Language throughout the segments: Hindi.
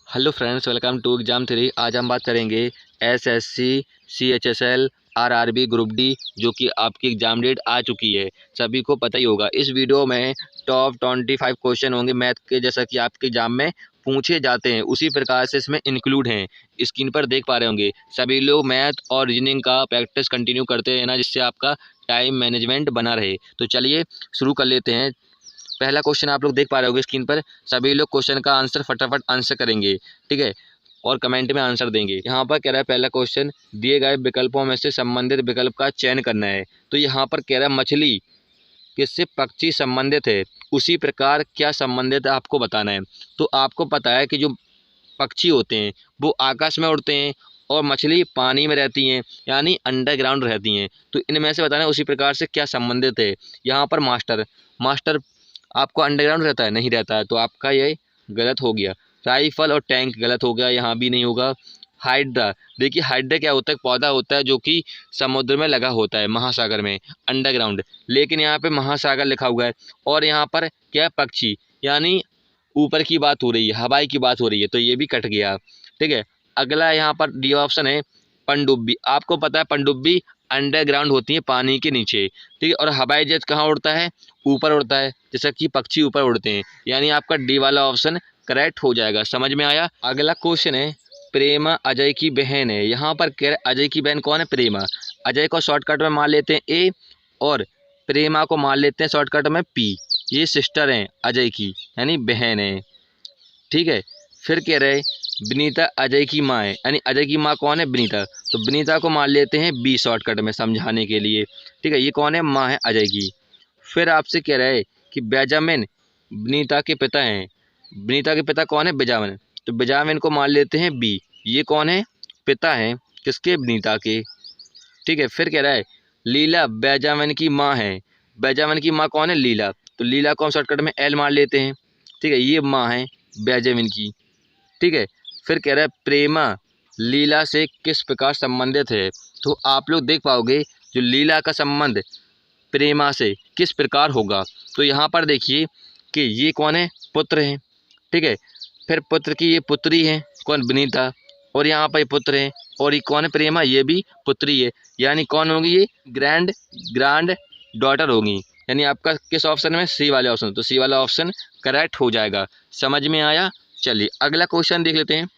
Hello friends, welcome to exam three. आज हम बात करेंगे SSC, CHSL, RRB group D, जो कि आपकी एग्ज़ाम डेट आ चुकी है, सभी को पता ही होगा। इस वीडियो में टॉप 25 क्वेश्चन होंगे मैथ के, जैसा कि आपके एग्ज़ाम में पूछे जाते हैं उसी प्रकार से इसमें इंक्लूड हैं। स्क्रीन पर देख पा रहे होंगे। सभी लोग मैथ और रीजनिंग का प्रैक्टिस कंटिन्यू करते रहना, जिससे आपका टाइम मैनेजमेंट बना रहे। तो चलिए शुरू कर लेते हैं। पहला क्वेश्चन आप लोग देख पा रहे होंगे स्क्रीन पर। सभी लोग क्वेश्चन का आंसर फटाफट आंसर करेंगे, ठीक है, और कमेंट में आंसर देंगे। यहाँ पर कह रहा है पहला क्वेश्चन, दिए गए विकल्पों में से संबंधित विकल्प का चयन करना है। तो यहाँ पर कह रहा है मछली किससे पक्षी संबंधित है, उसी प्रकार क्या संबंधित है आपको बताना है। तो आपको पता है कि जो पक्षी होते हैं वो आकाश में उड़ते हैं और मछली पानी में रहती हैं, यानी अंडरग्राउंड रहती हैं। तो इनमें से बताना है उसी प्रकार से क्या संबंधित है। यहाँ पर मास्टर मास्टर आपको अंडरग्राउंड रहता है, नहीं रहता है, तो आपका ये गलत हो गया। राइफल और टैंक गलत हो गया, यहाँ भी नहीं होगा। हाइड्रा, देखिए हाइड्रा क्या होता है, पौधा होता है जो कि समुद्र में लगा होता है, महासागर में, अंडरग्राउंड। लेकिन यहाँ पे महासागर लिखा हुआ है और यहाँ पर क्या है, पक्षी, यानी ऊपर की बात हो रही है, हवाई की बात हो रही है, तो ये भी कट गया, ठीक है। अगला यहाँ पर डी ऑप्शन है पनडुब्बी। आपको पता है पनडुब्बी अंडरग्राउंड होती है, पानी के नीचे, ठीक है। और हवाई जहाज कहाँ उड़ता है, ऊपर उड़ता है, जैसा कि पक्षी ऊपर उड़ते हैं, यानी आपका डी वाला ऑप्शन करेक्ट हो जाएगा। समझ में आया। अगला क्वेश्चन है, प्रेमा अजय की बहन है। यहाँ पर कह रहे अजय की बहन कौन है, प्रेमा। अजय को शॉर्टकट में मान लेते हैं ए, और प्रेमा को मान लेते हैं शॉर्टकट में पी। ये सिस्टर हैं अजय की, यानी बहन है, ठीक है। फिर कह रहे विनीता अजय की माँ है, यानी अजय की माँ कौन है, विनीता। तो विनीता को मान लेते हैं बी शॉर्टकट में समझाने के लिए, ठीक है। ये कौन है, माँ है अजय की। फिर आपसे कह रहे कि बेंजामिन विनीता के पिता हैं। विनीता के पिता कौन है, बेंजामिन। तो बेंजामिन को मान लेते हैं बी। ये कौन है, पिता हैं किसके, विनीता के, ठीक है। फिर कह रहा है लीला बेंजामिन की माँ है। बेंजामिन की माँ कौन है, लीला। तो लीला को हम शॉर्टकट में एल मान लेते हैं, ठीक है। ये माँ है बेंजामिन की, ठीक है। फिर कह रहा है प्रेमा लीला से किस प्रकार संबंधित है। तो आप लोग देख पाओगे जो लीला का संबंध प्रेमा से किस प्रकार होगा। तो यहाँ पर देखिए कि ये कौन है, पुत्र हैं, ठीक है। फिर पुत्र की ये पुत्री है कौन, विनीता, और यहाँ पर पुत्र है, और ये कौन है, प्रेमा, ये भी पुत्री है, यानी कौन होगी, ये ग्रांड डॉटर होगी। यानी आपका किस ऑप्शन में, सी वाले ऑप्शन। तो सी वाला ऑप्शन करेक्ट हो जाएगा। समझ में आया। चलिए अगला क्वेश्चन देख लेते हैं।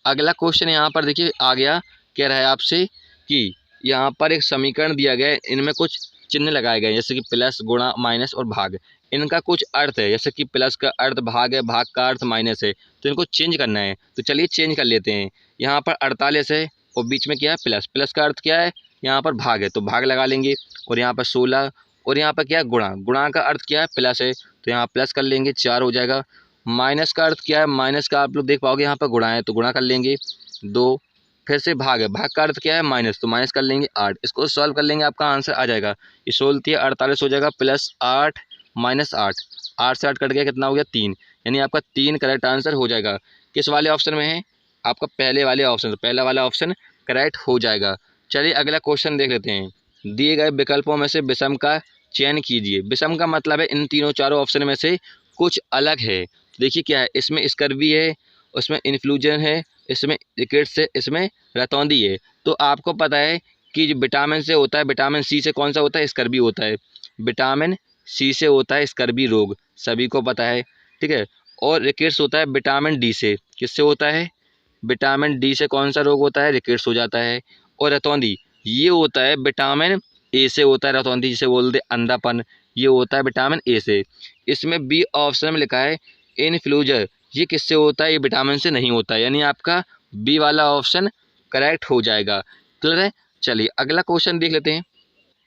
अगला क्वेश्चन यहाँ पर देखिए आ गया, कह रहा है आपसे कि यहाँ पर एक समीकरण दिया गया है, इनमें कुछ चिन्ह लगाए गए हैं, जैसे कि प्लस, गुणा, माइनस और भाग। इनका कुछ अर्थ है, जैसे कि प्लस का अर्थ भाग है, भाग का अर्थ माइनस है, तो इनको चेंज करना है। तो चलिए चेंज कर लेते हैं। यहाँ पर 48 है और बीच में क्या है, प्लस। प्लस का अर्थ क्या है, यहाँ पर भाग है, तो भाग लगा लेंगे। और यहाँ पर 16, और यहाँ पर क्या है, गुणा। गुणा का अर्थ क्या है, प्लस है, तो यहाँ प्लस कर लेंगे, 4 हो जाएगा। माइनस का अर्थ क्या है, माइनस का आप लोग देख पाओगे यहाँ पर गुणा है, तो गुणा कर लेंगे 2। फिर से भाग है, भाग का अर्थ क्या है, माइनस, तो माइनस कर लेंगे 8। इसको सॉल्व कर लेंगे, आपका आंसर आ जाएगा। ये 16 48 हो जाएगा, प्लस 8 माइनस 8, 8 से 8 कट गया, कितना हो गया, 3। यानी आपका 3 करेक्ट आंसर हो जाएगा। किस वाले ऑप्शन में है, आपका पहले वाले ऑप्शन, तो पहला वाला ऑप्शन करेक्ट हो जाएगा। चलिए अगला क्वेश्चन देख लेते हैं। दिए गए विकल्पों में से विषम का चयन कीजिए। विषम का मतलब है इन तीनों चारों ऑप्शन में से कुछ अलग है। देखिए क्या है, इसमें स्कर्वी है, उसमें इन्फ्लूजन है, इसमें रिकेट्स है, इसमें रतौंधी है। तो आपको पता है कि जो विटामिन से होता है, विटामिन सी से कौन सा होता है, स्कर्वी होता है। विटामिन सी से होता है स्कर्वी रोग, सभी को पता है, ठीक है। और रिकेट्स होता है विटामिन डी से, किससे होता है, विटामिन डी से कौन सा रोग होता है, रिकेट्स हो जाता है। और रतौंधी ये होता है विटामिन ए से होता है, रतौंधी जिसे बोलते हैं अंधापन, ये होता है विटामिन ए से। इसमें बी ऑप्शन में लिखा है इन्फ्लूजर, ये किससे होता है, ये विटामिन से नहीं होता है, यानी आपका बी वाला ऑप्शन करेक्ट हो जाएगा। क्लियर है। चलिए अगला क्वेश्चन देख लेते हैं।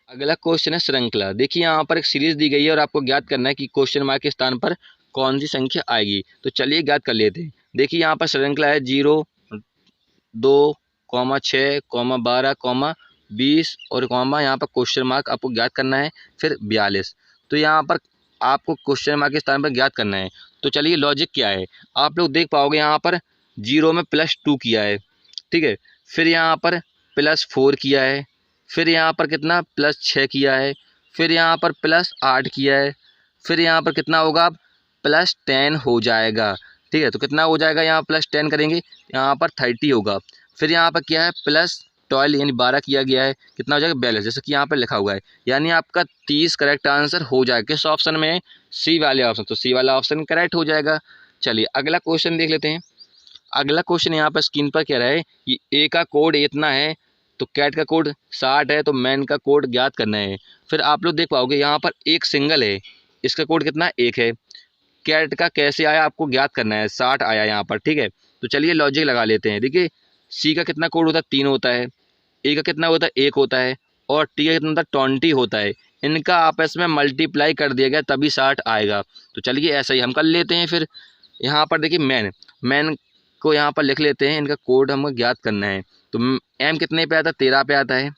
अगला क्वेश्चन है श्रृंखला। देखिए यहाँ पर एक सीरीज दी गई है और आपको ज्ञात करना है कि क्वेश्चन मार्क के स्थान पर कौन सी संख्या आएगी। तो चलिए ज्ञात कर लेते हैं। देखिए यहाँ पर श्रृंखला है 0, 2, 6, 12, 20 और यहाँ पर क्वेश्चन मार्क आपको ज्ञात करना है, फिर 42। तो यहाँ पर आपको क्वेश्चन मार्क के स्थान पर ज्ञात करना है। तो चलिए लॉजिक क्या है, आप लोग देख पाओगे यहाँ पर 0 में +2 किया है, ठीक है। फिर यहाँ पर +4 किया है, फिर यहाँ पर कितना +6 किया है, फिर यहाँ पर +8 किया है, फिर यहाँ पर कितना होगा, अब +10 हो जाएगा। ठीक है। तो कितना हो जाएगा, यहाँ प्लस 10 करेंगे यहाँ पर 30 होगा। फिर यहाँ पर क्या है प्लस 12 यानी 12 किया गया है, कितना हो जाएगा 42, जैसे कि यहाँ पर लिखा हुआ है। यानी आपका 30 करेक्ट आंसर हो जाएगा। किस ऑप्शन में, सी वाले ऑप्शन, तो सी वाला ऑप्शन करेक्ट हो जाएगा। चलिए अगला क्वेश्चन देख लेते हैं। अगला क्वेश्चन यहाँ पर स्क्रीन पर कह रहा है कि ए का कोड इतना है, तो कैट का कोड 60 है, तो मैन का कोड ज्ञात करना है। फिर आप लोग देख पाओगे यहाँ पर एक सिंगल है, इसका कोड कितना है, 1 है। कैट का कैसे आया आपको ज्ञात करना है, 60 आया यहाँ पर, ठीक है। तो चलिए लॉजिक लगा लेते हैं। देखिए सी का कितना कोड होता है, 3 होता है, ए का कितना होता है, 1 होता है, और टी का कितना होता है, 20 होता है। इनका आपस में मल्टीप्लाई कर दिया गया तभी 60 आएगा। तो चलिए ऐसा ही हम कर लेते हैं। फिर यहाँ पर देखिए मैन को यहाँ पर लिख लेते हैं, इनका कोड हमको ज्ञात करना है। तो एम कितने पे आता है, 13 पे आता है,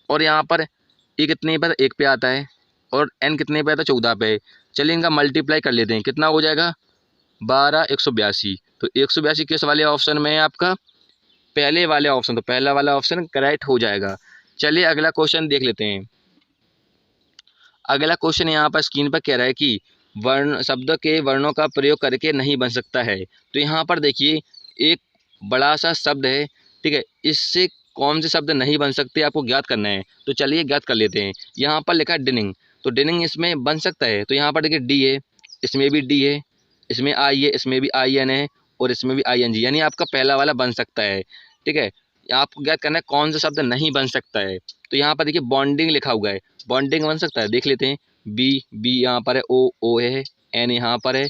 और यहाँ पर ए कितने पे आता है, 1 पे आता है, और एन कितने पे आता है, 14 पे। चलिए इनका मल्टीप्लाई कर लेते हैं, कितना हो जाएगा 12 182। तो 182 किस वाले ऑप्शन में है आपका, पहले वाले ऑप्शन, तो पहला वाला ऑप्शन करेक्ट हो जाएगा। चलिए अगला क्वेश्चन देख लेते हैं। अगला क्वेश्चन यहाँ पर स्क्रीन पर कह रहा है कि वर्ण शब्द के वर्णों का प्रयोग करके नहीं बन सकता है। तो यहाँ पर देखिए एक बड़ा सा शब्द है, ठीक है, इससे कौन से शब्द नहीं बन सकते आपको ज्ञात करना है। तो चलिए ज्ञात कर लेते हैं। यहाँ पर लिखा है डिनिंग, तो डिनिंग इसमें बन सकता है। तो यहाँ पर देखिए डी है, इसमें भी डी है, इसमें आई है, इसमें भी आई एन है, और इसमें भी आई एन जी, यानी आपका पहला वाला बन सकता है, ठीक है। आपको ज्ञात करना है कौन सा शब्द नहीं बन सकता है। तो यहाँ पर देखिए बॉन्डिंग लिखा हुआ है, बॉन्डिंग बन सकता है, देख लेते हैं। बी यहाँ पर है, ओ है, एन यहाँ पर है,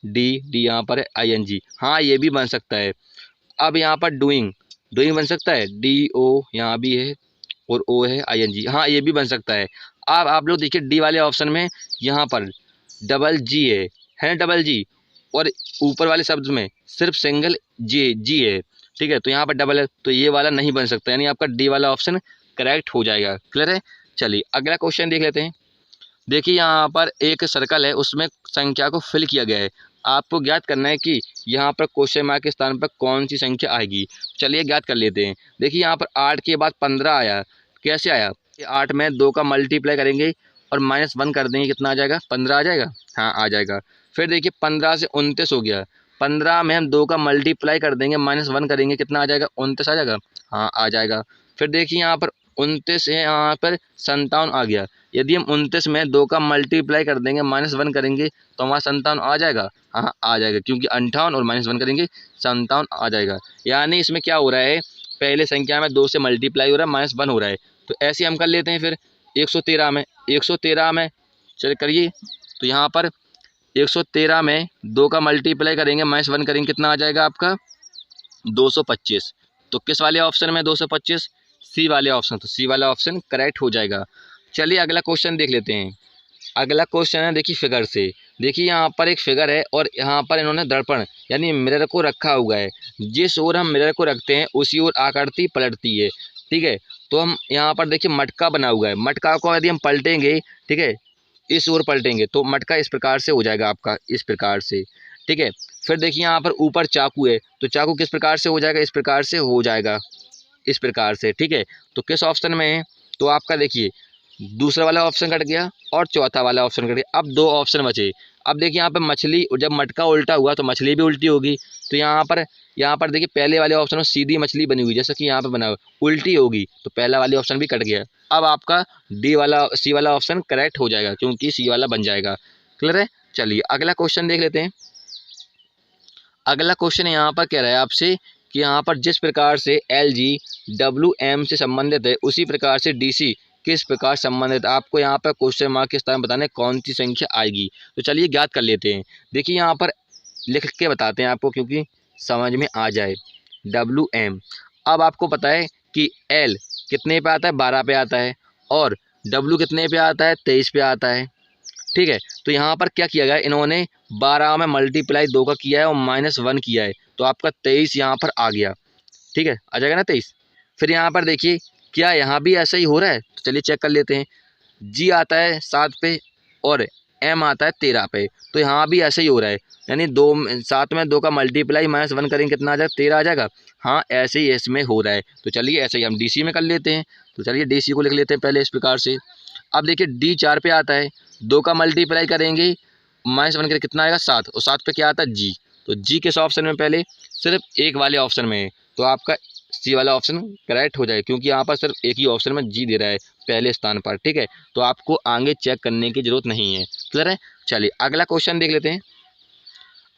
डी यहाँ पर है, आई एन जी, हाँ ये भी बन सकता है। अब यहाँ पर डूइंग बन सकता है, डी ओ यहाँ भी है, और ओ है, आई एन जी, हाँ ये भी बन सकता है। अब आप लोग देखिए डी वाले ऑप्शन में यहाँ पर डबल जी है ना, डबल जी, और ऊपर वाले शब्द में सिर्फ सिंगल जी है, ठीक है। तो यहाँ पर डबल है, तो ये वाला नहीं बन सकता, यानी आपका डी वाला ऑप्शन करेक्ट हो जाएगा। क्लियर है। चलिए अगला क्वेश्चन देख लेते हैं। देखिए यहाँ पर एक सर्कल है, उसमें संख्या को फिल किया गया है। आपको ज्ञात करना है कि यहाँ पर क्वेश्चन मार्क के स्थान पर कौन सी संख्या आएगी। चलिए ज्ञात कर लेते हैं। देखिए यहाँ पर 8 के बाद 15 आया, कैसे आया, 8 में 2 का मल्टीप्लाई करेंगे और -1 कर देंगे, कितना आ जाएगा, 15 आ जाएगा, हाँ आ जाएगा। फिर देखिए 15 से 29 हो गया, 15 में हम 2 का मल्टीप्लाई कर देंगे, -1 करेंगे, कितना आ जाएगा, 29 आ जाएगा, हाँ आ जाएगा। फिर देखिए यहाँ पर 29 है, यहाँ पर 57 आ गया। यदि हम 29 में 2 का मल्टीप्लाई कर देंगे, -1 करेंगे, तो हमारा 57 आ जाएगा, हाँ आ जाएगा, क्योंकि 58 और -1 करेंगे 57 आ जाएगा। यानी इसमें क्या हो रहा है, पहले संख्या में 2 से मल्टीप्लाई हो रहा है, -1 हो रहा है। तो ऐसे हम कर लेते हैं। फिर 113 में चलिए करिए। तो यहाँ पर 113 में 2 का मल्टीप्लाई करेंगे, -1 करेंगे, कितना आ जाएगा आपका 225। तो किस वाले ऑप्शन में 225, सी वाले ऑप्शन, तो सी वाला ऑप्शन करेक्ट हो जाएगा। चलिए अगला क्वेश्चन देख लेते हैं। अगला क्वेश्चन है देखिए फिगर से। देखिए यहाँ पर एक फिगर है और यहाँ पर इन्होंने दर्पण यानी मिरर को रखा हुआ है। जिस ओर हम मिरर को रखते हैं उसी ओर आकृति पलटती है, ठीक है। तो हम यहाँ पर देखिए मटका बना हुआ है, मटका को यदि हम पलटेंगे, ठीक है, इस ओर पलटेंगे तो मटका इस प्रकार से हो जाएगा आपका, इस प्रकार से, ठीक है। फिर देखिए यहाँ पर ऊपर चाकू है, तो चाकू किस प्रकार से हो जाएगा, इस प्रकार से हो जाएगा, इस प्रकार से, ठीक है। तो किस ऑप्शन में है, तो आपका देखिए दूसरा वाला ऑप्शन कट गया और चौथा वाला ऑप्शन कट गया। अब 2 ऑप्शन बचे। अब देखिए यहाँ पे मछली, जब मटका उल्टा हुआ तो मछली भी उल्टी होगी। तो यहाँ पर देखिए पहले वाले ऑप्शन में सीधी मछली बनी हुई, जैसा कि यहाँ पे बना हुआ, उल्टी होगी, तो पहला वाले ऑप्शन भी कट गया। अब आपका सी वाला ऑप्शन करेक्ट हो जाएगा, क्योंकि सी वाला बन जाएगा। क्लियर है। चलिए अगला क्वेश्चन देख लेते हैं। अगला क्वेश्चन यहाँ पर कह रहा है आपसे कि यहाँ पर जिस प्रकार से LG WM से संबंधित है, उसी प्रकार से DC किस प्रकार संबंधित। आपको यहाँ पर क्वेश्चन मार्क के स्थान बताने कौन सी संख्या आएगी। तो चलिए ज्ञात कर लेते हैं। देखिए यहाँ पर लिख के बताते हैं आपको, क्योंकि समझ में आ जाए। WM, अब आपको पता है कि L कितने पे आता है, 12 पे आता है, और W कितने पे आता है, 23 पे आता है, ठीक है। तो यहाँ पर क्या किया गया, इन्होंने 12 में मल्टीप्लाई 2 का किया है और -1 किया है, तो आपका 23 यहाँ पर आ गया, ठीक है, आ जाएगा ना 23। फिर यहाँ पर देखिए क्या यहाँ भी ऐसा ही हो रहा है, तो चलिए चेक कर लेते हैं। G आता है 7 पे और M आता है 13 पे, तो यहाँ भी ऐसे ही हो रहा है, यानी 7 में 2 का मल्टीप्लाई -1 करेंगे, कितना आ जाएगा, 13 आ जाएगा, हाँ ऐसे ही इसमें हो रहा है। तो चलिए ऐसे ही हम DC में कर लेते हैं। तो चलिए DC को लिख लेते हैं पहले इस प्रकार से। अब देखिए D 4 पे आता है, 2 का मल्टीप्लाई करेंगे, -1 करेंगे, कितना आएगा 7, और 7 पे क्या आता है G, तो जी किस ऑप्शन में पहले, सिर्फ एक वाले ऑप्शन में है, तो आपका सी वाला ऑप्शन करेक्ट हो जाएगा, क्योंकि यहाँ पर सिर्फ एक ही ऑप्शन में जी दे रहा है पहले स्थान पर। ठीक है, तो आपको आगे चेक करने की जरूरत नहीं है। क्लियर है। चलिए अगला क्वेश्चन देख लेते हैं।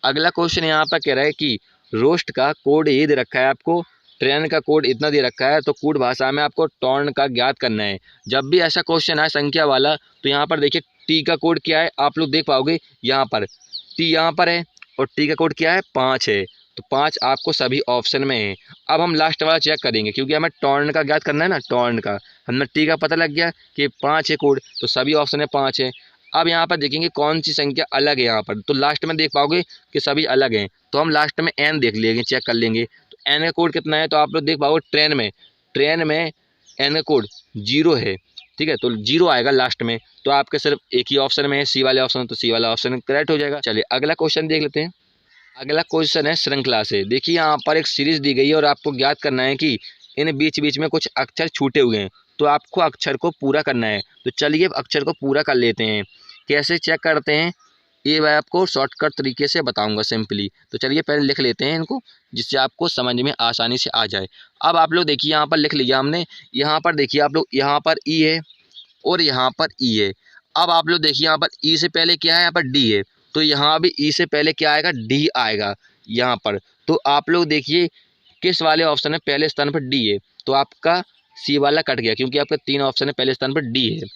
अगला क्वेश्चन यहाँ पर कह रहा है कि रोस्ट का कोड ये दे रखा है आपको, ट्रेन का कोड इतना दे रखा है, तो कोड भाषा में आपको टॉर्न का ज्ञात करना है। जब भी ऐसा क्वेश्चन है संख्या वाला, तो यहाँ पर देखिए टी का कोड क्या है, आप लोग देख पाओगे यहाँ पर टी यहाँ पर है और टी का कोड क्या है 5 है, तो 5 आपको सभी ऑप्शन में है। अब हम लास्ट वाला चेक करेंगे, क्योंकि हमें टॉर्न का ज्ञात करना है ना, टॉर्न का हमें टी का पता लग गया कि 5 है कोड, तो सभी ऑप्शन में 5 है। अब यहाँ पर देखेंगे कौन सी संख्या अलग है, यहाँ पर तो लास्ट में देख पाओगे कि सभी अलग हैं, तो हम लास्ट में एन देख लेंगे, चेक कर लेंगे। तो एन का कोड कितना है, तो आप लोग देख पाओगे ट्रेन में एन का कोड 0 है। ठीक है, तो 0 आएगा लास्ट में, तो आपके सिर्फ एक ही ऑप्शन में है सी वाले ऑप्शन, तो सी वाला ऑप्शन करेक्ट हो जाएगा। चलिए अगला क्वेश्चन देख लेते हैं। अगला क्वेश्चन है श्रृंखला से। देखिए यहाँ पर एक सीरीज दी गई है और आपको ज्ञात करना है कि इन बीच बीच में कुछ अक्षर छूटे हुए हैं, तो आपको अक्षर को पूरा करना है। तो चलिए अक्षर को पूरा कर लेते हैं। कैसे चेक करते हैं ये मैं आपको शॉर्टकट तरीके से बताऊंगा सिंपली। तो चलिए पहले लिख लेते हैं इनको, जिससे आपको समझ में आसानी से आ जाए। अब आप लोग देखिए यहाँ पर लिख लिया हमने, यहाँ पर देखिए आप लोग, यहाँ पर ई है और यहाँ पर ई है। अब आप लोग देखिए यहाँ पर ई से पहले क्या है, यहाँ पर डी है, तो यहाँ भी ई से पहले क्या आएगा, डी आएगा यहाँ पर। तो आप लोग देखिए किस वाले ऑप्शन में पहले स्थान पर डी है, तो आपका सी वाला कट गया, क्योंकि आपका 3 ऑप्शन है पहले स्थान पर डी है।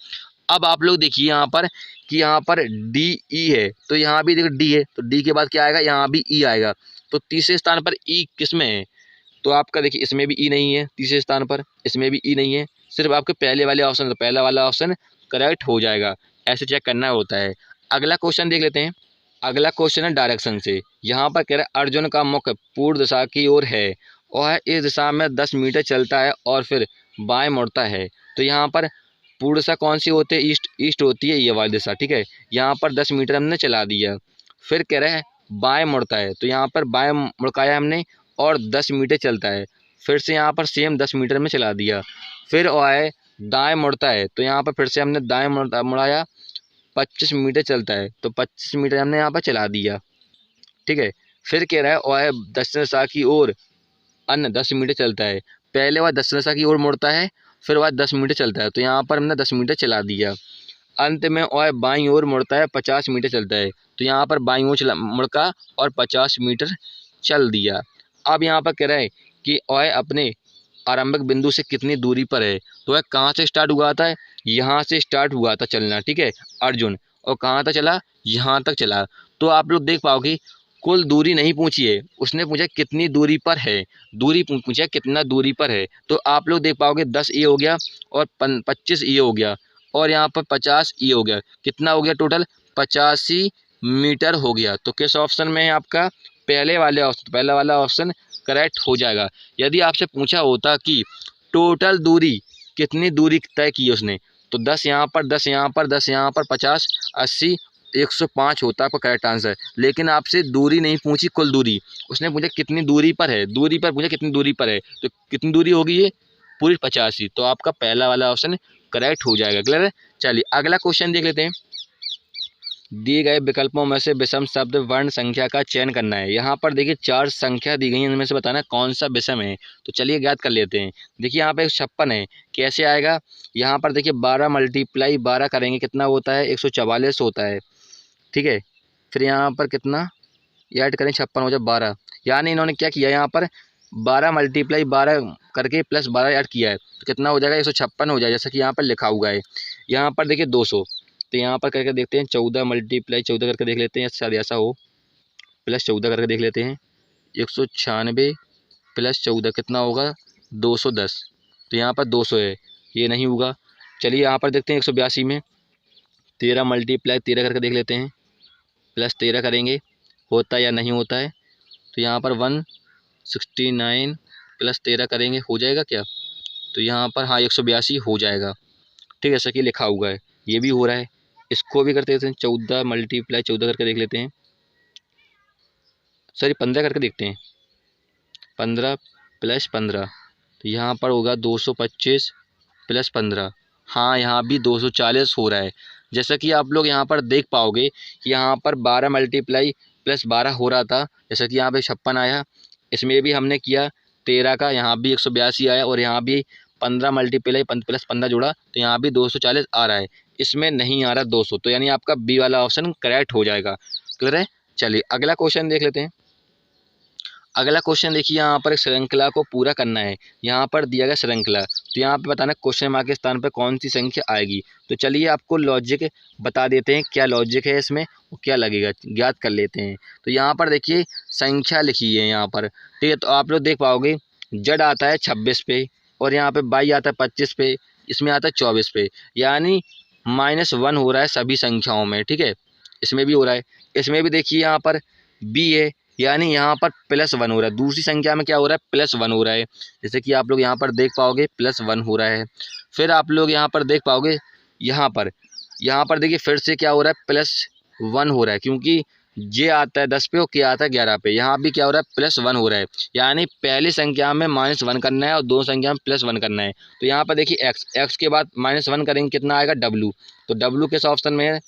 अब आप लोग देखिए यहाँ पर कि यहाँ पर डी ई है, तो यहाँ भी देखो डी है, तो डी के बाद क्या आएगा, यहाँ भी ई आएगा। तो तीसरे स्थान पर ई किस में है, तो आपका देखिए इसमें भी ई नहीं है, तीसरे स्थान पर इसमें भी ई नहीं है, सिर्फ आपके पहले वाले ऑप्शन, तो पहला वाला ऑप्शन करेक्ट हो जाएगा। ऐसे चेक करना होता है। अगला क्वेश्चन देख लेते हैं। अगला क्वेश्चन है डायरेक्शन से। यहाँ पर कह रहा है अर्जुन का मुख पूर्व दिशा की ओर है और इस दिशा में 10 मीटर चलता है और फिर बाएं मुड़ता है। तो यहाँ पर पूर्व दिशा कौन सी होती है, ईस्ट होती है ये वाली दिशा। ठीक है, यहाँ पर 10 मीटर हमने चला दिया, फिर कह रहा है बाएं मुड़ता है, तो यहाँ पर बाएं मुड़काया हमने और 10 मीटर चलता है, फिर से यहाँ पर सेम 10 मीटर में चला दिया, फिर आए दाएं मुड़ता है, तो यहाँ पर फिर से हमने दाएं मुड़ाया, 25 मीटर चलता है, तो 25 मीटर हमने यहाँ पर चला दिया। ठीक है, फिर कह रहा है और दक्षिण दिशा की ओर अन्य 10 मीटर चलता है, पहले वह दक्षिण दिशा की ओर मुड़ता है, फिर वह 10 मीटर चलता है, तो यहाँ पर हमने 10 मीटर चला दिया। अंत में और बाईं ओर मुड़ता है, 50 मीटर चलता है, तो यहाँ पर बाईं ओर मुड़का और 50 मीटर चल दिया। अब यहाँ पर कह रहा है कि और अपने आरंभिक बिंदु से कितनी दूरी पर है, तो वह कहाँ से स्टार्ट हुआ था, यहाँ से स्टार्ट हुआ था चलना। ठीक है, अर्जुन, और कहाँ तक चला, यहाँ तक चला। तो आप लोग देख पाओगे कुल दूरी नहीं पूछी है, उसने पूछा कितनी दूरी पर है, दूरी पूछा कितना दूरी पर है। तो आप लोग देख पाओगे 10 ये हो गया और 25 ये हो गया और यहाँ पर 50 ये हो गया, कितना हो गया टोटल 85 मीटर हो गया। तो किस ऑप्शन में है आपका, पहले वाले ऑप्शन, पहला वाला ऑप्शन करेक्ट हो जाएगा। यदि आपसे पूछा होता कि टोटल दूरी कितनी दूरी तय की है उसने, तो 10 यहाँ पर, 10 यहाँ पर, 10 यहाँ पर, 50, 80, 105 होता है आपका करेक्ट आंसर। लेकिन आपसे दूरी नहीं पूछी, कुल दूरी, उसने पूछा कितनी दूरी पर है, दूरी पर पूछा कितनी दूरी पर है, तो कितनी दूरी होगी ये पूरी 85, तो आपका पहला वाला ऑप्शन करेक्ट हो जाएगा। क्लियर है। चलिए अगला क्वेश्चन देख लेते हैं। दिए गए विकल्पों में से विषम शब्द वर्ण संख्या का चयन करना है। यहाँ पर देखिए 4 संख्या दी गई है, इनमें से बताना कौन सा विषम है। तो चलिए ज्ञात कर लेते हैं। देखिए यहाँ पे 56 है, कैसे आएगा, यहाँ पर देखिए 12 × 12 करेंगे कितना होता है, 144 होता है। ठीक है, फिर यहाँ पर कितना ऐड करें, 56 हो जाए 12, यानी इन्होंने क्या किया, यहाँ पर 12 × 12 करके प्लस 12 ऐड किया है, तो कितना हो जाएगा 156 हो जाएगा, जैसा कि यहाँ पर लिखा हुआ है। यहाँ पर देखिए 200, तो यहाँ पर करके देखते हैं 14 × 14 करके देख लेते हैं, शायद ऐसा हो, प्लस 14 करके देख लेते हैं, 196 प्लस 14 कितना होगा 210, तो यहाँ पर 200 है, ये नहीं होगा। चलिए यहाँ पर देखते हैं 182 में 13 × 13 करके देख लेते हैं, प्लस 13 करेंगे होता है या नहीं होता है, तो यहाँ पर 169 प्लस 13 करेंगे हो जाएगा क्या, तो यहाँ पर हाँ 182 हो जाएगा। ठीक है, ऐसा कि लिखा हुआ है, ये भी हो रहा है। इसको भी करते हैं 14 × 14 करके देख लेते हैं, सॉरी 15 करके देखते हैं, 15 प्लस 15, तो यहाँ पर होगा 225 प्लस 15, हाँ यहाँ भी 240 हो रहा है। जैसा कि आप लोग यहाँ पर देख पाओगे कि यहाँ पर 12 × प्लस 12 हो रहा था, जैसे कि यहाँ पे 56 आया, इसमें भी हमने किया 13 का, यहाँ भी 182 आया और यहाँ भी 15 मल्टीप्लाई प्लस 15 जोड़ा तो यहाँ भी 240 आ रहा है। इसमें नहीं आ रहा 200, तो यानी आपका बी वाला ऑप्शन करेक्ट हो जाएगा। क्लियर है। चलिए अगला क्वेश्चन देख लेते हैं। अगला क्वेश्चन देखिए, यहाँ पर एक श्रृंखला को पूरा करना है। यहाँ पर दिया गया श्रृंखला, तो यहाँ पे बताना क्वेश्चन मार्क के स्थान पर कौन सी संख्या आएगी। तो चलिए आपको लॉजिक बता देते हैं, क्या लॉजिक है इसमें और क्या लगेगा, ज्ञात कर लेते हैं। तो यहाँ पर देखिए संख्या लिखी है यहाँ पर, ठीक है। तो आप लोग देख पाओगे जड़ आता है 26 पे और यहाँ पे बाई आता है 25 पे, इसमें आता है 24 पे, यानी -1 हो रहा है सभी संख्याओं में, ठीक है। इसमें भी हो रहा है, इसमें भी देखिए यहाँ पर बी है, यानी यहाँ पर +1 हो रहा है। दूसरी संख्या में क्या हो रहा है, +1 हो रहा है, जैसे कि आप लोग यहाँ पर देख पाओगे +1 हो रहा है। फिर आप लोग यहाँ पर देख पाओगे यहाँ पर देखिए फिर से क्या हो रहा है, +1 हो रहा है, क्योंकि जे आता है 10 पे और के आता है 11 पे। यहाँ भी क्या हो रहा है, +1 हो रहा है, यानी पहली संख्या में -1 करना है और दो संख्या में +1 करना है। तो यहाँ पर देखिए x के बाद -1 करेंगे कितना आएगा, W। तो W किस ऑप्शन में है,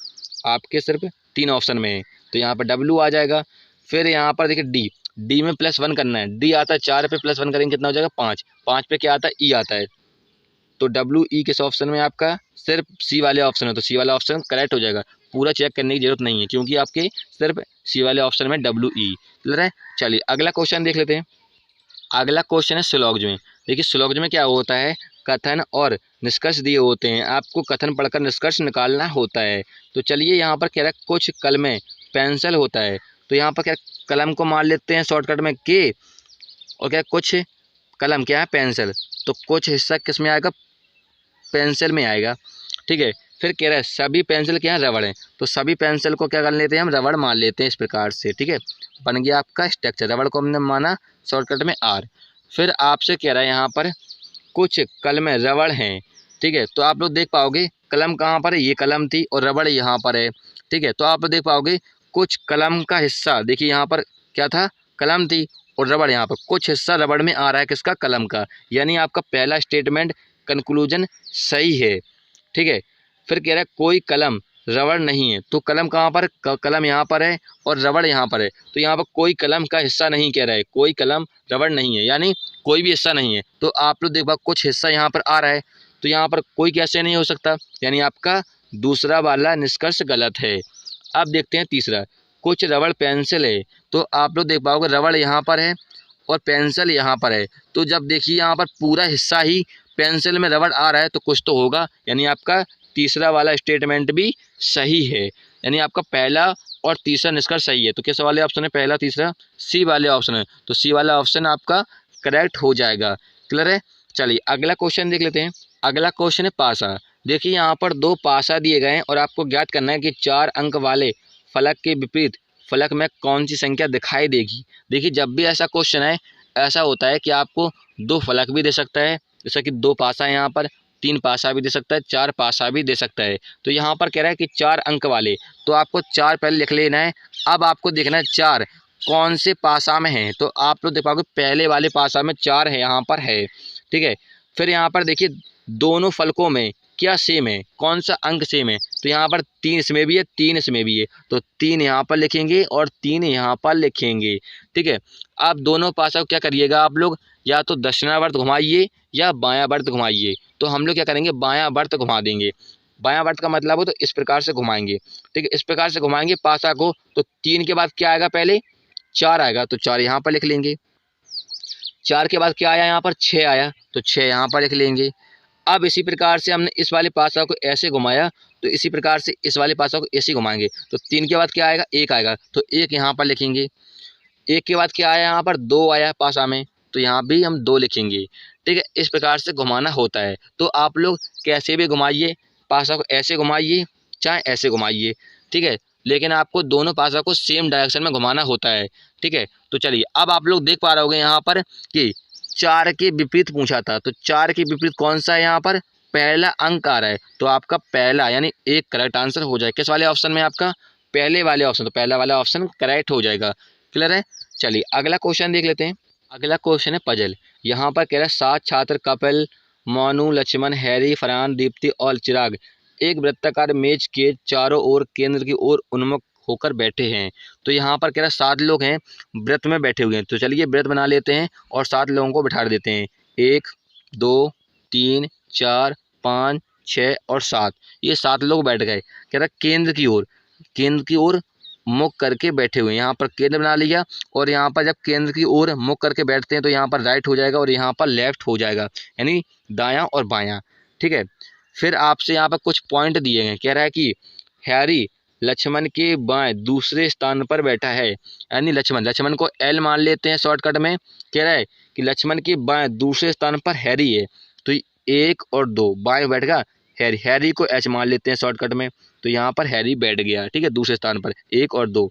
आपके सिर्फ 3 ऑप्शन में है, तो यहाँ पर W आ जाएगा। फिर यहाँ पर देखिए डी में +1 करना है, डी आता है 4 पे, +1 करेंगे कितना हो जाएगा 5, 5 पे क्या आता है, ई आता है। तो WE किस ऑप्शन में आपका, सिर्फ सी वाले ऑप्शन है, तो सी वाला ऑप्शन करेक्ट हो जाएगा। पूरा चेक करने की जरूरत नहीं है, क्योंकि आपके सिर्फ सी वाले ऑप्शन में WE। क्लियर है। चलिए अगला क्वेश्चन देख लेते हैं। अगला क्वेश्चन है सिलोग्ज में। देखिए सिलोग्ज में क्या होता है, कथन और निष्कर्ष दिए होते हैं, आपको कथन पढ़कर निष्कर्ष निकालना होता है। तो चलिए यहाँ पर कह रहा है कुछ कलमें पेंसिल होता है, तो यहाँ पर क्या कलम को मान लेते हैं शॉर्टकट में के, और क्या कुछ कलम क्या है पेंसिल, तो कुछ हिस्सा किस में आएगा, पेंसिल में आएगा, ठीक है। फिर कह रहा है सभी पेंसिल क्या है, रबड़ है, तो सभी पेंसिल को क्या कर लेते हैं हम, रबड़ मान लेते हैं इस प्रकार से, ठीक है। बन गया आपका स्ट्रक्चर, रबड़ को हमने माना शॉर्टकट में R। फिर आपसे कह रहा है यहाँ पर कुछ कलमें रबड़ हैं, ठीक है। तो आप लोग देख पाओगे कलम कहाँ पर है, ये कलम थी और रबड़ यहाँ पर है, ठीक है। तो आप लोग देख पाओगे कुछ कलम का हिस्सा, देखिए यहाँ पर क्या था, कलम थी और रबड़, यहाँ पर कुछ हिस्सा रबड़ में आ रहा है किसका, कलम का, यानी आपका पहला स्टेटमेंट कंक्लूजन सही है, ठीक है। फिर कह रहा है कोई कलम रबड़ नहीं है, तो कलम कहाँ पर, कलम यहाँ पर है और रबड़ यहाँ पर है, तो यहाँ पर कोई कलम का हिस्सा नहीं कह रहा है, कोई कलम रबड़ नहीं है, यानी कोई भी हिस्सा नहीं है। तो आप लोग देखो कुछ हिस्सा यहाँ पर आ रहा है, तो यहाँ पर कोई कैसे नहीं हो सकता, यानी आपका दूसरा वाला निष्कर्ष गलत है। अब देखते हैं तीसरा, कुछ रबड़ पेंसिल है, तो आप लोग देख पाओगे रबड़ यहाँ पर है और पेंसिल यहाँ पर है, तो जब देखिए यहाँ पर पूरा हिस्सा ही पेंसिल में रबड़ आ रहा है तो कुछ तो होगा, यानी आपका तीसरा वाला स्टेटमेंट भी सही है, यानी आपका पहला और तीसरा निष्कर्ष सही है। तो किस वाले ऑप्शन है, पहला तीसरा, सी वाले ऑप्शन है, तो सी वाला ऑप्शन आपका करेक्ट हो जाएगा। क्लियर है। चलिए अगला क्वेश्चन देख लेते हैं। अगला क्वेश्चन है पासा। देखिए यहाँ पर 2 पासा दिए गए हैं और आपको ज्ञात करना है कि 4 अंक वाले फलक के विपरीत फलक में कौन सी संख्या दिखाई देगी। देखिए जब भी ऐसा क्वेश्चन है, ऐसा होता है कि आपको 2 फलक भी दे सकता है, जैसा कि 2 पासा है यहाँ पर, 3 पासा भी दे सकता है, 4 पासा भी दे सकता है। तो यहाँ पर कह रहा है कि 4 अंक वाले, तो आपको 4 पहले लिख लेना है। अब आपको देखना है 4 कौन से पासा में है, तो आप लोग देख पाओगे पहले वाले पासा में 4 है, यहाँ पर है, ठीक है। फिर यहाँ पर देखिए दोनों फलकों में क्या सेम है, कौन सा अंक सेम है, तो यहाँ पर 3 इसमें भी है, 3 इसमें भी है, तो 3 यहाँ पर लिखेंगे और 3 यहाँ पर लिखेंगे, ठीक है। अब दोनों पासा को क्या करिएगा आप लोग, या तो दक्षिणावर्त घुमाइए या बायां वर्त घुमाइए। तो हम लोग क्या करेंगे, बायां वर्त घुमा देंगे। बायां वर्त का मतलब हो तो इस प्रकार से घुमाएंगे, ठीक है, इस प्रकार से घुमाएंगे पासा को। तो 3 के बाद क्या आएगा, पहले 4 आएगा, तो 4 यहाँ पर लिख लेंगे। 4 के बाद क्या आया, यहाँ पर 6 आया, तो 6 यहाँ पर लिख लेंगे। अब इसी प्रकार से हमने इस वाले पासा को ऐसे घुमाया, तो इसी प्रकार से इस वाले पासा को ऐसे घुमाएंगे। तो 3 के बाद क्या आएगा, 1 आएगा, तो 1 यहाँ पर लिखेंगे। 1 के बाद क्या आया, यहाँ पर 2 आया पासा में, तो यहाँ भी हम 2 लिखेंगे, ठीक है। इस प्रकार से घुमाना होता है। तो आप लोग कैसे भी घुमाइए, पासा को ऐसे घुमाइए चाहे ऐसे घुमाइए, ठीक है, लेकिन आपको दोनों पासा को सेम डायरेक्शन में घुमाना होता है, ठीक है। तो चलिए अब आप लोग देख पा रहे होंगे यहाँ पर कि 4 के विपरीत पूछा था, तो 4 के विपरीत कौन सा है, यहाँ पर पहला अंक आ रहा है, तो आपका पहला यानी एक करेक्ट आंसर हो जाए। किस वाले ऑप्शन में, आपका पहले वाले ऑप्शन, तो पहला वाला ऑप्शन करेक्ट हो जाएगा। क्लियर है। चलिए अगला क्वेश्चन देख लेते हैं। अगला क्वेश्चन है पजल। यहाँ पर कह रहा है 7 छात्र कपिल, मोनू, लक्ष्मण, हैरी, फरहान, दीप्ति और चिराग एक वृत्ताकार मेज के चारों ओर केंद्र की ओर उन्मुख होकर बैठे हैं। तो यहाँ पर कह रहा है 7 लोग हैं, व्रत में बैठे हुए हैं। तो चलिए व्रत बना लेते हैं और 7 लोगों को बिठा देते हैं। 1 2 3 4 5 6 और 7, ये 7 लोग बैठ गए। कह रहा केंद्र की ओर मुख करके बैठे हुए हैं। यहाँ पर केंद्र बना लिया, और यहाँ पर जब केंद्र की ओर मुख करके बैठते हैं तो यहाँ पर राइट हो जाएगा और यहाँ पर लेफ्ट हो जाएगा, यानी दायां और बायां। ठीक है, फिर आपसे यहाँ पर कुछ पॉइंट दिए हैं। कह रहा है कि हैरी लक्ष्मण के बाएं दूसरे स्थान पर बैठा है, यानी लक्ष्मण को एल मान लेते हैं शॉर्टकट में। कह रहा है कि लक्ष्मण के बाएं दूसरे स्थान पर हैरी है, तो 1 और 2 बाएं बैठेगा हैरी को एच मान लेते हैं शॉर्टकट में। तो यहाँ पर हैरी बैठ गया, ठीक है, दूसरे स्थान पर 1 और 2।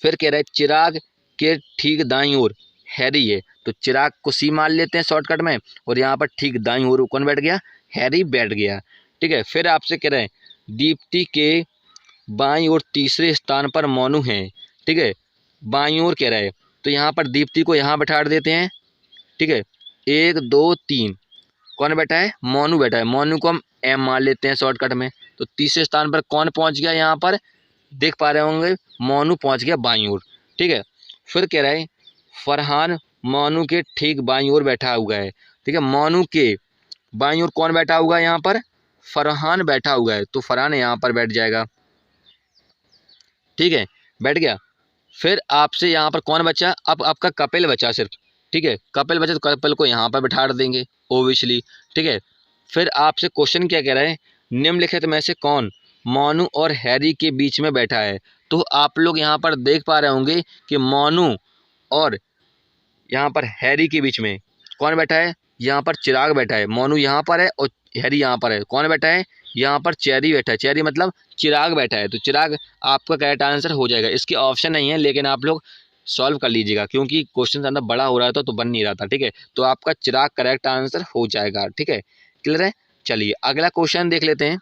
फिर कह रहा है चिराग के ठीक दाईं ओर हैरी है, तो चिराग को सी मान लेते हैं शॉर्टकट में, और यहाँ पर ठीक दाईं ओर कौन बैठ गया, हैरी बैठ गया। ठीक है, फिर आपसे कह रहे हैं दीप्ति के बाईं ओर तीसरे स्थान पर मोनू है। ठीक है, बाईं ओर कह रहा है, तो यहाँ पर दीप्ति को यहाँ बैठा देते हैं। ठीक है, 1 2 3 कौन बैठा है, मोनू बैठा है। मोनू को हम एम मान लेते हैं शॉर्टकट में। तो तीसरे स्थान पर कौन पहुँच गया, यहाँ पर देख पा रहे होंगे मोनू पहुँच गया बाईं ओर। ठीक है, फिर कह रहा है फरहान मोनू के ठीक बाईं ओर बैठा हुआ है। ठीक है, मोनू के बाईं ओर कौन बैठा हुआ है, यहाँ पर फरहान बैठा हुआ है, तो फरहान यहाँ पर बैठ जाएगा। ठीक है, बैठ गया। फिर आपसे यहाँ पर कौन बचा, अब आपका कपिल बचा सिर्फ। ठीक है, कपिल बचा, तो कपिल को यहाँ पर बैठा देंगे ओबियसली। ठीक है, फिर आपसे क्वेश्चन क्या कह रहा है, निम्नलिखित में से कौन मोनू और हैरी के बीच में बैठा है। तो आप लोग यहाँ पर देख पा रहे होंगे कि मोनू और यहाँ पर हैरी के बीच में कौन बैठा है, यहाँ पर चिराग बैठा है। मोनू यहाँ पर है और हैरी यहाँ पर है। कौन बैठा है, यहाँ पर चेरी बैठा है। चेरी मतलब चिराग बैठा है, तो चिराग आपका करेक्ट आंसर हो जाएगा। इसके ऑप्शन नहीं है, लेकिन आप लोग सॉल्व कर लीजिएगा, क्योंकि क्वेश्चन ज़्यादा बड़ा हो रहा था तो बन नहीं रहा था। ठीक है, तो आपका चिराग करेक्ट आंसर हो जाएगा। ठीक है, क्लियर है। चलिए अगला क्वेश्चन देख लेते हैं।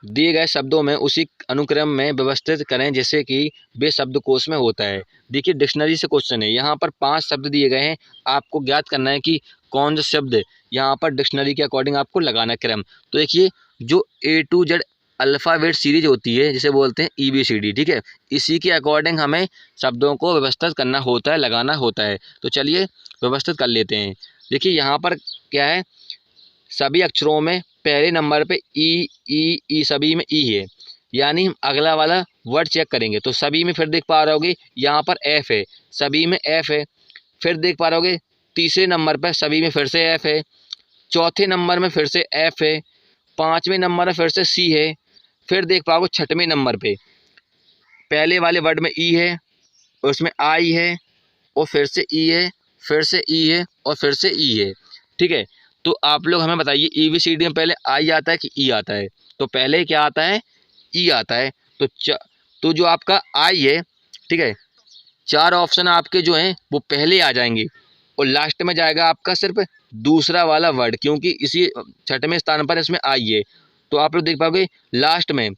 दिए गए शब्दों में उसी अनुक्रम में व्यवस्थित करें जैसे कि वे शब्दकोश में होता है। देखिए डिक्शनरी से क्वेश्चन है, यहाँ पर 5 शब्द दिए गए हैं, आपको ज्ञात करना है कि कौन सा शब्द यहाँ पर डिक्शनरी के अकॉर्डिंग आपको लगाना है क्रम। तो देखिए जो A to Z alphabet series होती है, जिसे बोलते हैं EBCD, ठीक है, इसी के अकॉर्डिंग हमें शब्दों को व्यवस्थित करना होता है, लगाना होता है। तो चलिए व्यवस्थित कर लेते हैं। देखिए यहाँ पर क्या है, सभी अक्षरों में पहले नंबर पे ई सभी में ई है, यानी हम अगला वाला वर्ड चेक करेंगे तो सभी में फिर देख पा रहे होगे यहाँ पर एफ है, सभी में एफ है। फिर देख पा रहे होगे तीसरे नंबर पर सभी में फिर से एफ है, चौथे नंबर में फिर से एफ है, पाँचवें नंबर में फिर से सी है। फिर देख पाओगे छठवें नंबर पे पहले वाले वर्ड में ई है, उसमें आई है, और फिर से ई है, फिर से ई है, और फिर से ई है। ठीक है, तो आप लोग हमें बताइए EBCD में पहले आई आता है कि ई आता है। तो पहले क्या आता है, ई आता है। तो जो आपका आई है, ठीक है, 4 ऑप्शन आपके जो हैं वो पहले आ जाएंगे, और लास्ट में जाएगा आपका सिर्फ दूसरा वाला वर्ड, क्योंकि इसी छठवें स्थान पर इसमें आई है। तो आप लोग देख पाओगे लास्ट में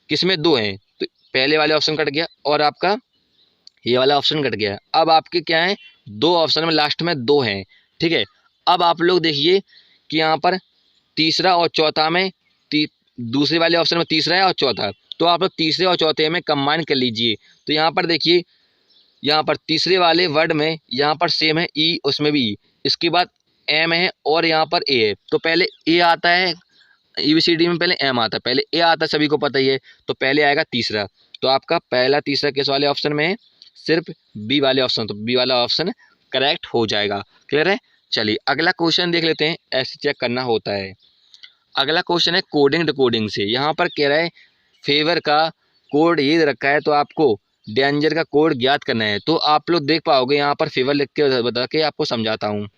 किसमें 2 हैं, तो पहले वाले ऑप्शन कट गया और आपका ये वाला ऑप्शन कट गया। अब आपके क्या है, 2 ऑप्शन में लास्ट में 2 हैं। ठीक है, अब आप लोग देखिए कि यहाँ पर तीसरा और चौथा में दूसरे वाले ऑप्शन में तीसरा है और चौथा, तो आप लोग तीसरे और चौथे में कंबाइन कर लीजिए। तो यहाँ पर देखिए, यहाँ पर तीसरे वाले वर्ड में यहाँ पर सेम है ई, उसमें भी ई, इसके बाद एम है और यहाँ पर ए है। तो पहले ए आता है, EBCD में पहले एम आता है, पहले ए आता है, सभी को पता ही है। तो पहले आएगा तीसरा, तो आपका पहला तीसरा किस वाले ऑप्शन में है, सिर्फ बी वाले ऑप्शन, तो बी वाला ऑप्शन करेक्ट हो जाएगा। क्लियर है। चलिए अगला क्वेश्चन देख लेते हैं, ऐसे चेक करना होता है। अगला क्वेश्चन है कोडिंग डिकोडिंग से। यहाँ पर कह रहा है फेवर का कोड ये रखा है, तो आपको डेंजर का कोड ज्ञात करना है। तो आप लोग देख पाओगे यहाँ पर फेवर लिख के बता के आपको समझाता हूँ।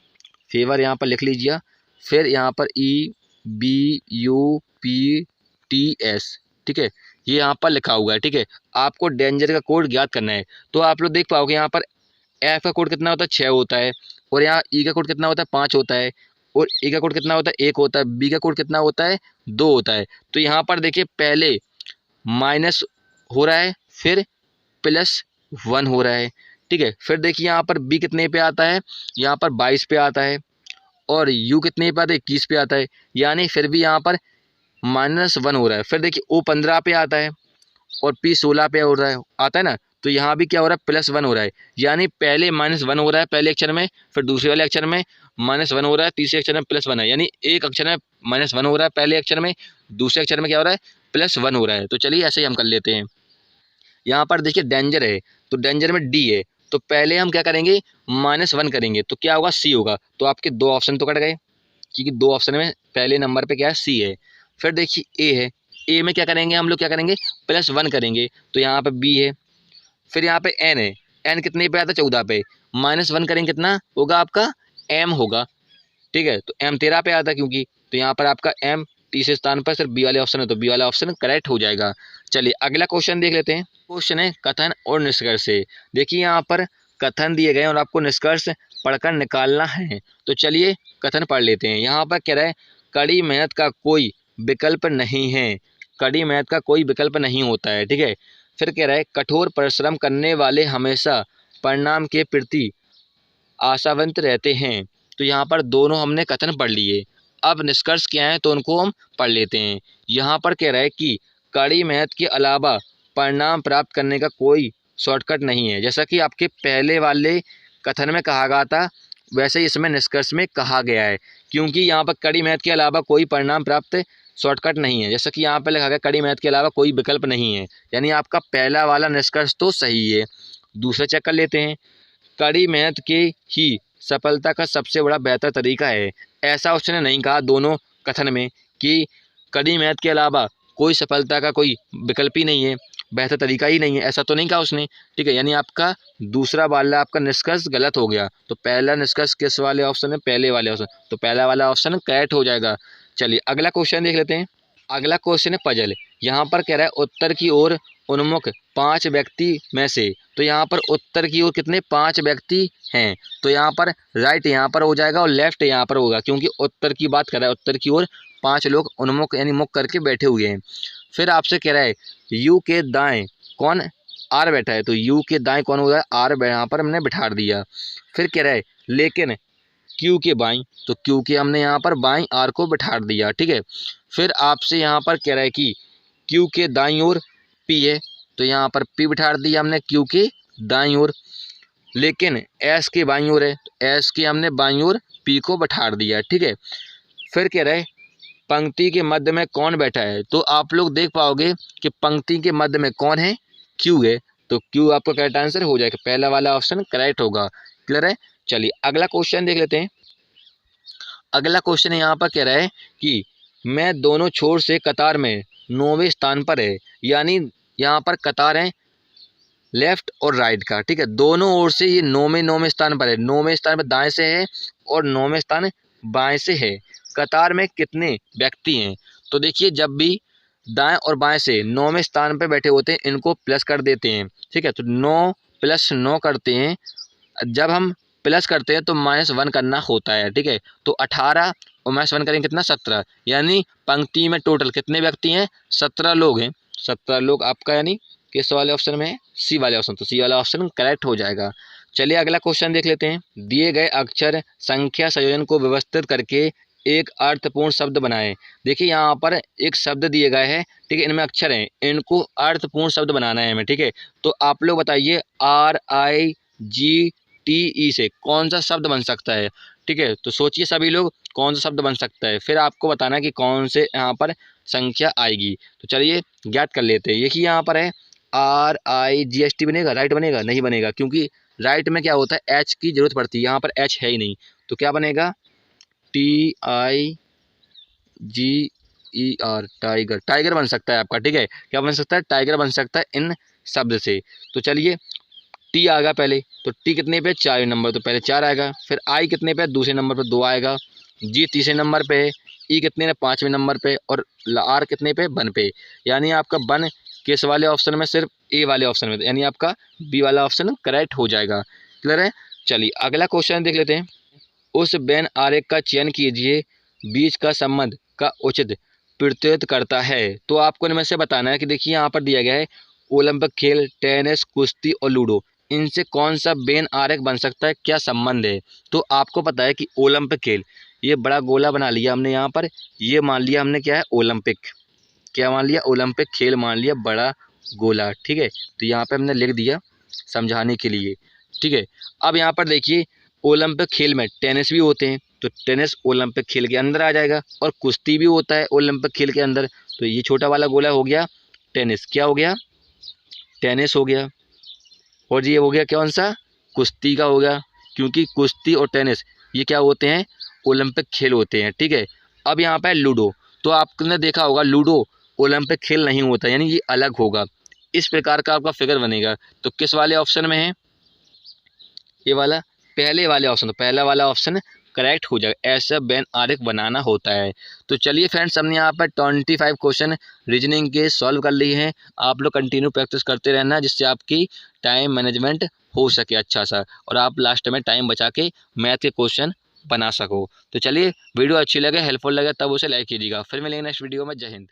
फेवर यहाँ पर लिख लीजिए, फिर यहाँ पर EBUPTS, ठीक है, ये यहाँ पर लिखा हुआ है। ठीक है, आपको डेंजर का कोड ज्ञात करना है। तो आप लोग देख पाओगे यहाँ पर एफ का कोड कितना होता है, 6 होता है, और यहाँ ई का कोड कितना होता है, 5 होता है, और ए का कोड कितना होता है, 1 होता है, बी का कोड कितना होता है, 2 होता है। तो यहाँ पर देखिए पहले माइनस हो रहा है, फिर +1 हो रहा है। ठीक है, फिर देखिए यहाँ पर बी कितने पे आता है, यहाँ पर 22 पे आता है, और यू कितने पे आता है, 21 पे आता है, यानी फिर भी यहाँ पर -1 हो रहा है। फिर देखिए O 15 पे आता है, और P 16 पे हो रहा है, आता है ना, तो यहाँ भी क्या हो रहा है +1 हो रहा है, यानी पहले -1 हो रहा है पहले अक्षर में, फिर दूसरे वाले अक्षर में -1 हो रहा है, तीसरे अक्षर में +1 है, यानी एक अक्षर में -1 हो रहा है पहले अक्षर में, दूसरे अक्षर में क्या हो रहा है +1 हो रहा है। तो चलिए ऐसे ही हम कर लेते हैं। यहाँ पर देखिए डेंजर है, तो डेंजर में D है, तो पहले हम क्या करेंगे -1 करेंगे, तो क्या होगा C होगा, तो आपके 2 ऑप्शन तो कट गए, क्योंकि 2 ऑप्शन में पहले नंबर पे क्या है C है। फिर देखिए A है, A में क्या करेंगे हम लोग, क्या करेंगे +1 करेंगे, तो यहाँ पे B है। फिर यहाँ पे N है, N कितने पे आता है 14 पे, -1 करेंगे कितना होगा आपका M होगा, ठीक है, तो M 13 पे आता है क्योंकि, तो यहाँ पर आपका M तीसरे स्थान पर सिर्फ बी वाले ऑप्शन है, तो बी वाला ऑप्शन करेक्ट हो जाएगा। चलिए अगला क्वेश्चन देख लेते हैं। क्वेश्चन है कथन और निष्कर्ष से। देखिए यहाँ पर कथन दिए गए और आपको निष्कर्ष पढ़कर निकालना है, तो चलिए कथन पढ़ लेते हैं। यहाँ पर कह रहा है कड़ी मेहनत का कोई विकल्प नहीं है, कड़ी मेहनत का कोई विकल्प नहीं होता है, ठीक है। फिर कह रहा है कठोर परिश्रम करने वाले हमेशा परिणाम के प्रति आशावंत रहते हैं। तो यहाँ पर दोनों हमने कथन पढ़ लिए, अब निष्कर्ष क्या है तो उनको हम पढ़ लेते हैं। यहाँ पर कह रहा है कि कड़ी मेहनत के अलावा परिणाम प्राप्त करने का कोई शॉर्टकट नहीं है, जैसा कि आपके पहले वाले कथन में कहा गया था वैसे ही इसमें निष्कर्ष में कहा गया है, क्योंकि यहाँ पर कड़ी मेहनत के अलावा कोई परिणाम प्राप्त शॉर्टकट नहीं है, जैसा कि यहाँ पर लिखा गया कड़ी मेहनत के अलावा कोई विकल्प नहीं है, यानी आपका पहला वाला निष्कर्ष तो सही है। दूसरा चेक कर लेते हैं, कड़ी मेहनत के ही सफलता का सबसे बड़ा बेहतर तरीका है। ऐसा उसने नहीं कहा दोनों कथन में कि कड़ी मेहनत के अलावा कोई सफलता का कोई विकल्प ही नहीं है, बेहतर तरीका ही नहीं है, ऐसा तो नहीं कहा उसने, ठीक है। यानी आपका दूसरा वाला आपका निष्कर्ष गलत हो गया, तो पहला निष्कर्ष किस वाले ऑप्शन में, पहले वाले ऑप्शन, तो पहला वाला ऑप्शन करेक्ट हो जाएगा। चलिए अगला क्वेश्चन देख लेते हैं। अगला क्वेश्चन है पजल। यहाँ पर कह रहा है उत्तर की ओर उन्मुख 5 व्यक्ति में से, तो यहाँ पर उत्तर की ओर कितने 5 व्यक्ति हैं, तो यहाँ पर राइट यहाँ पर हो जाएगा और लेफ्ट यहाँ पर होगा, क्योंकि उत्तर की बात कर रहा है, उत्तर की ओर 5 लोग उन्मुख यानी मुख करके बैठे हुए हैं। फिर आपसे कह रहा है यू के दाएं कौन आर बैठा है, तो यू के दाएं कौन होगा आर, यहाँ पर हमने बिठा दिया। फिर कह रहा है लेकिन क्यू के बाईं, तो क्यू के हमने यहाँ पर बाईं आर को बिठा दिया, ठीक है। फिर आपसे यहाँ पर कह रहा है कि क्यू के दाईं ओर पी है, तो यहाँ पर पी बिठा दिया हमने क्यू के दाईं ओर, लेकिन एस के बाईं ओर है, तो एस के हमने बाईं ओर पी को बिठा दिया, ठीक है। फिर कह रहे पंक्ति के मध्य में कौन बैठा है, तो आप लोग देख पाओगे कि पंक्ति के मध्य में कौन है, क्यू है, तो क्यू आपका करेक्ट आंसर हो जाएगा, पहला वाला ऑप्शन करेक्ट होगा। क्लियर है। चलिए अगला क्वेश्चन देख लेते हैं। अगला क्वेश्चन यहाँ पर कह रहा है कि मैं दोनों छोर से कतार में 9वें स्थान पर है, यानी यहाँ पर कतार है लेफ्ट और राइट का, ठीक है, दोनों ओर से ये 9वें स्थान पर है, 9वें स्थान पर दाएं से है और 9वें स्थान बाएं से है। कतार में कितने व्यक्ति हैं, तो देखिए जब भी दाएं और बाएं से 9वें स्थान पर बैठे होते हैं इनको प्लस कर देते हैं, ठीक है, तो 9 + 9 करते हैं, जब हम प्लस करते हैं तो -1 करना होता है, ठीक है, तो 18 और -1 करेंगे कितना 17, यानी पंक्ति में टोटल कितने व्यक्ति हैं 17 लोग हैं, 17 लोग आपका यानी किस वाले ऑप्शन में है, सी वाले ऑप्शन, तो सी वाला ऑप्शन करेक्ट हो जाएगा। चलिए अगला क्वेश्चन देख लेते हैं। दिए गए अक्षर संख्या संयोजन को व्यवस्थित करके एक अर्थपूर्ण शब्द बनाएं। देखिए यहाँ पर एक शब्द दिए गए हैं, ठीक है, इनमें अक्षर हैं, इनको अर्थपूर्ण शब्द बनाना है हमें, ठीक है, तो आप लोग बताइए RIGTE से कौन सा शब्द बन सकता है, ठीक है, तो सोचिए सभी लोग कौन सा शब्द बन सकता है, फिर आपको बताना है कि कौन से यहाँ पर संख्या आएगी। तो चलिए ज्ञात कर लेते हैं। देखिए यहाँ पर है RIGST बनेगा, राइट बनेगा, नहीं बनेगा, क्योंकि राइट में क्या होता है एच की जरूरत पड़ती है, यहाँ पर एच है ही नहीं, तो क्या बनेगा TIGER, टाइगर, टाइगर बन सकता है आपका, ठीक है, क्या बन सकता है टाइगर बन सकता है इन शब्द से। तो चलिए टी आएगा पहले, तो टी कितने पे 4 नंबर, तो पहले 4 आएगा, फिर आई कितने पे दूसरे नंबर पे 2 आएगा, जी तीसरे नंबर पे है, ई कितने 5वें नंबर पे और आर कितने पे 1 पे, यानी आपका 1 किस वाले ऑप्शन में, सिर्फ ए वाले ऑप्शन में, यानी आपका बी वाला ऑप्शन करेक्ट हो जाएगा। क्लियर है। चलिए अगला क्वेश्चन देख लेते हैं। उस वेन आरेख का चयन कीजिए बीच का संबंध का उचित प्रतिनिधित्व करता है, तो आपको इनमें से बताना है कि देखिए यहाँ पर दिया गया है ओलंपिक खेल, टेनिस, कुश्ती और लूडो, इनसे कौन सा वेन आरेख बन सकता है, क्या संबंध है, तो आपको पता है कि ओलंपिक खेल, ये बड़ा गोला बना लिया हमने यहाँ पर, ये मान लिया हमने क्या है ओलंपिक, क्या मान लिया ओलंपिक खेल मान लिया बड़ा गोला। ठीक है, तो यहाँ पे हमने लिख दिया समझाने के लिए। ठीक है, अब यहाँ पर देखिए ओलंपिक खेल में टेनिस भी होते हैं, तो टेनिस ओलंपिक खेल के अंदर आ जाएगा, और कुश्ती भी होता है ओलंपिक खेल के अंदर। तो ये छोटा वाला गोला हो गया टेनिस, क्या हो गया, टेनिस हो गया। और ये हो गया कौन सा, कुश्ती का हो गया, क्योंकि कुश्ती और टेनिस ये क्या होते हैं, ओलंपिक खेल होते हैं। ठीक है, अब यहाँ पर लूडो, तो आपने देखा होगा लूडो ओलंपिक खेल नहीं होता, यानी ये अलग होगा। इस प्रकार का आपका फिगर बनेगा। तो किस वाले ऑप्शन में है, ये वाला पहले वाले ऑप्शन, तो पहला वाला ऑप्शन करेक्ट हो जाएगा, ऐसा बेन आरेख बनाना होता है। तो चलिए फ्रेंड्स, हमने यहाँ पर 25 क्वेश्चन रीजनिंग के सॉल्व कर लिए हैं। आप लोग कंटिन्यू प्रैक्टिस करते रहना, जिससे आपकी टाइम मैनेजमेंट हो सके अच्छा सा, और आप लास्ट में टाइम बचा के मैथ के क्वेश्चन बना सको। तो चलिए, वीडियो अच्छी लगे, हेल्पफुल लगे, तब उसे लाइक कीजिएगा। फिर मिलेंगे नेक्स्ट वीडियो में। जय हिंद।